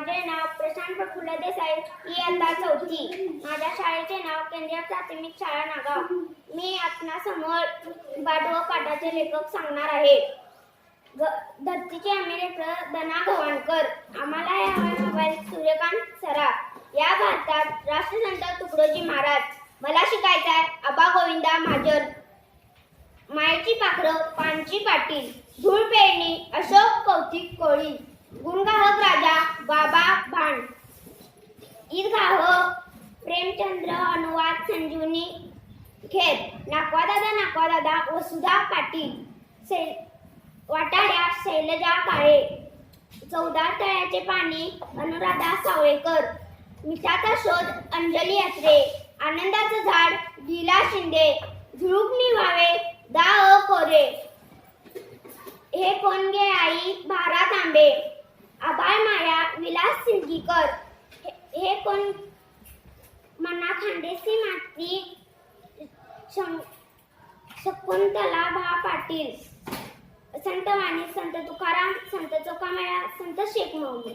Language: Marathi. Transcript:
माझे नाव प्रशांत प्रफुल्ल देसाई, इयत्ता 4थी. माझ्या शाळेचे नाव केंद्रीय प्राथमिक शाळा नागाव. मी आपणासमोर बाटव पाठाचे लेखक सांगणार आहे. धरतीचे आम्ही लेकरं दना गव्हाणकर. आम्हाला या सूर्यकांत सराफ. या भारतात राष्ट्रसंत तुकडोजी महाराज. मला शिकायचं आहे आबा गोविंदा महाजन. मायेची पाखरं पांची पाटील. धूळ पेरणी अशोक कौतिक कोळी. गुणगाहक राजा बाबा भांड. ईदगाह प्रेमचंद्र अनुवाद संजीवनी खेर. नाकवा दादा वसुधा पाटील. वाटाड्या शैलजा काळे. 14 तळ्याचे पाणी अनुराधा सावळेकर. मिठाचा शोध अंजली अत्रे. आनंदाचं झाड लीला शिंदे. झुळूक व्हावे दा कोरे. हे कोण गे आई भारा तांबे. आबाळ माया विलास सिंदगीकर. हे कोण मना खांडेसी माती शकुंतला भा पाटील. संत वाणी संत तुकाराम संत चोखामेळा संत शेख मोहम्मद.